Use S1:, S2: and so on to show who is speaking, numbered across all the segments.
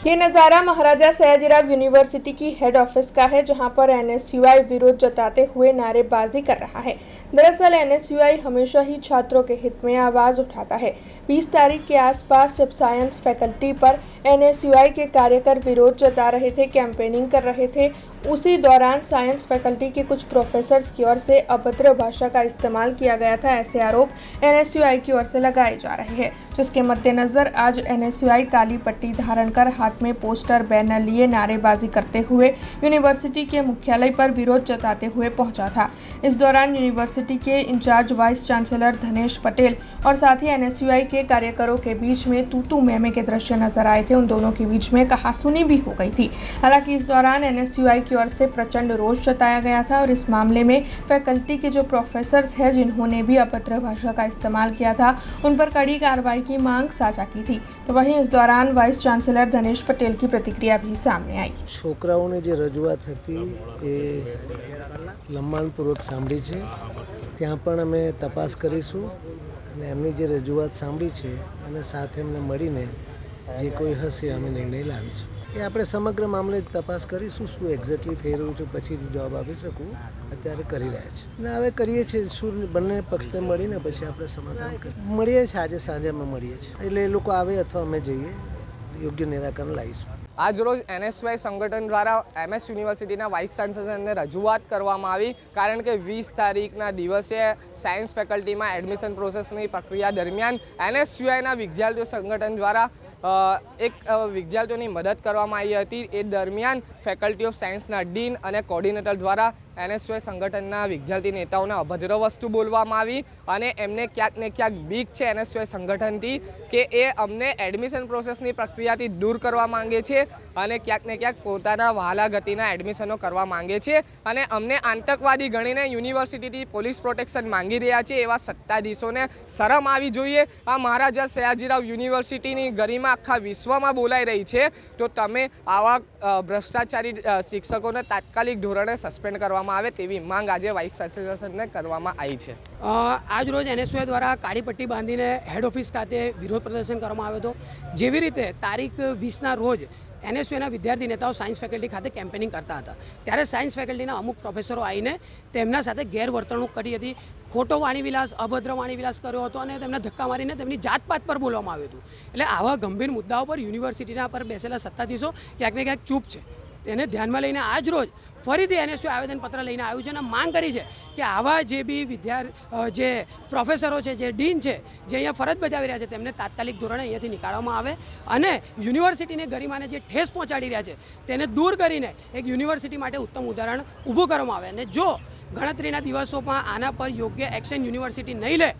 S1: ये नज़ारा महाराजा सयाजीराव यूनिवर्सिटी की हेड ऑफिस का है, जहां पर एनएसयूआई विरोध जताते हुए नारेबाजी कर रहा है। दरअसल एनएसयूआई हमेशा ही छात्रों के हित में आवाज़ उठाता है। 20 तारीख के आसपास जब साइंस फैकल्टी पर एनएसयूआई के कार्यकर विरोध जता रहे थे, कैंपेनिंग कर रहे थे, उसी दौरान साइंस फैकल्टी के कुछ प्रोफेसर्स की ओर से अभद्र भाषा का इस्तेमाल किया गया था। ऐसे आरोप एनएसयूआई की ओर से लगाए जा रहे हैं, जिसके मद्देनजर आज एनएसयूआई काली पट्टी धारण कर हाथ में पोस्टर बैनर लिए नारेबाजी करते हुए यूनिवर्सिटी के मुख्यालय पर विरोध जताते हुए पहुंचा था। इस दौरान यूनिवर्सिटी के इंचार्ज वाइस चांसलर धनेश पटेल और साथ ही एनएसयूआई के कार्यकरों के बीच में तू-तू मैं के दृश्य नजर आए थे। उन दोनों के बीच में कहासुनी भी हो गई थी। हालांकि इस दौरान एनएसयूआई की ओर से प्रचंड रोष जताया गया था और इस मामले में फैकल्टी के जो प्रोफेसर्स हैं, जिन्होंने भी अभद्र भाषा का इस्तेमाल किया था, उन पर कड़ी कार्रवाई की मांग साझा की थी। तो वहीं इस दौरान वाइस चांसलर धनेश पटेल की प्रतिक्रिया भी सामने आई।
S2: છોકરાઓની જે રજૂઆત હતી એ લંબાણપૂર્વક સાંભળી છે, ત્યાં પણ અમે તપાસ કરીશું અને એમની જે રજૂઆત સાંભળી છે અને સાથે એમને મળીને જે કોઈ હશે અમે નિર્ણય લાવીશું। એ આપણે સમગ્ર મામલે તપાસ કરીશું, શું એક્ઝેક્ટલી થઈ રહ્યું છે પછી જવાબ આપી શકું, અત્યારે કરી રહ્યા છે અને હવે કરીએ છીએ શું બંને પક્ષને મળીને પછી આપણે સમાધાન મળીએ છીએ। આજે સાંજે અમે મળીએ છીએ, એટલે એ લોકો આવે અથવા અમે જઈએ, યોગ્ય નિરાકરણ લાવીશું।
S3: આજરોજ એનએસયુઆઈ સંગઠન દ્વારા એમએસ યુનિવર્સિટીના વાઇસ ચાન્સલરને રજૂઆત કરવામાં આવી, કારણ કે 20 તારીખના દિવસે સાયન્સ ફેકલ્ટીમાં એડમિશન પ્રોસેસની પ્રક્રિયા દરમિયાન એનએસયુઆઈના વિદ્યાર્થીઓ સંગઠન દ્વારા એક વિદ્યાર્થીઓની મદદ કરવામાં આવી હતી। એ દરમિયાન ફેકલ્ટી ઓફ સાયન્સના ડીન અને કોર્ડિનેટર દ્વારા એનએસયુઆઈ સંગઠનના વિદ્યાર્થી નેતાઓને અભદ્ર વસ્તુ બોલવામાં આવી અને એમને ક્યાંક ને ક્યાંક બીક છે એનએસયુઆઈ સંગઠનથી કે એ અમને એડમિશન પ્રોસેસની પ્રક્રિયાથી દૂર કરવા માંગે છે અને ક્યાંક ને ક્યાંક પોતાના વહાલા ગતિના એડમિશનો કરવા માંગે છે અને અમને આતંકવાદી ગણીને યુનિવર્સિટીથી પોલીસ પ્રોટેક્શન માંગી રહ્યા છે। એવા સત્તાધીશોને શરમ આવી જોઈએ। આ મહારાજા સયાજીરાવ યુનિવર્સિટીની ગરિમા આખા વિશ્વમાં બોલાઈ રહી છે, તો તમે આવા ભ્રષ્ટાચારી શિક્ષકોને તાત્કાલિક ધોરણે સસ્પેન્ડ કરવામાં આવે તેવી માંગ આજે વાઇસ ચાન્સલરને કરવામાં આવી છે।
S4: આજ રોજ એનએસયુઆઈ દ્વારા કાળી પટ્ટી બાંધીને હેડ ઓફિસ ખાતે વિરોધ પ્રદર્શન કરવામાં આવ્યો હતો। જેવી રીતે તારીખ 20ના રોજ એનએસયુના વિદ્યાર્થી નેતાઓ સાયન્સ ફેકલ્ટી ખાતે કેમ્પેનિંગ કરતા હતા, ત્યારે સાયન્સ ફેકલ્ટીના અમુક પ્રોફેસરો આવીને તેમના સાથે ગેરવર્તણૂક કરી હતી, ખોટો વાણીવિલાસ, અભદ્ર વાણીવિલાસ કર્યો હતો અને તેમને ધક્કા મારીને તેમની જાતપાત પર બોલવામાં આવ્યું હતું। એટલે આવા ગંભીર મુદ્દાઓ પર યુનિવર્સિટીના પર બેસેલા સત્તાધીશો ક્યાંક ને ક્યાંક ચૂપ છે। તેને ધ્યાનમાં લઈને આજ રોજ ફરીથી એનએસયુ આવેદનપત્ર લઈને આવ્યું છે અને માંગ કરી છે કે આવા જે બી જે પ્રોફેસરો છે, જે ડીન છે, જે અહીંયા ફરજ બજાવી રહ્યા છે, તેમને તાત્કાલિક ધોરણે અહીંયાથી નીકાળવામાં આવે અને યુનિવર્સિટીની ગરિમાને જે ઠેસ પહોંચાડી રહ્યા છે તેને દૂર કરીને એક યુનિવર્સિટી માટે ઉત્તમ ઉદાહરણ ઊભું કરવામાં આવે અને જો ગણતરીના દિવસોમાં આના પર યોગ્ય એક્શન યુનિવર્સિટી નહીં લે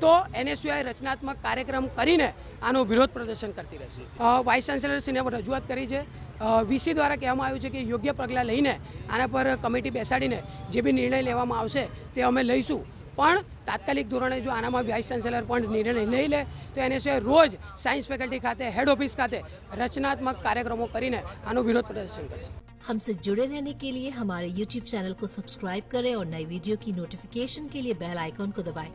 S4: તો એનએસયુઆઈ રચનાત્મક કાર્યક્રમ કરીને આનો વિરોધ પ્રદર્શન કરતી રહેશે। વાઇસ ચાન્સલરશ્રીને રજૂઆત કરી છે। વીસી દ્વારા કહેવામાં આવ્યું છે કે યોગ્ય પગલાં લઈને આના પર કમિટી બેસાડીને જે બી નિર્ણય લેવામાં આવશે તે અમે લઈશું, પણ તાત્કાલિક ધોરણે જો આનામાં વાઇસ ચાન્સલર પણ નિર્ણય નહીં લે તો એનએસયુઆઈ રોજ સાયન્સ ફેકલ્ટી ખાતે हेड ऑफिस खाते रचनात्मक कार्यक्रमों કરીને આનો વિરોધ પ્રદર્શન કરશે।
S5: हमसे जुड़े रहने के लिए हमारे YouTube चैनल को सब्सक्राइब करें और नई वीडियो की नोटिफिकेशन के लिए बेल आइकॉन को दबाएं।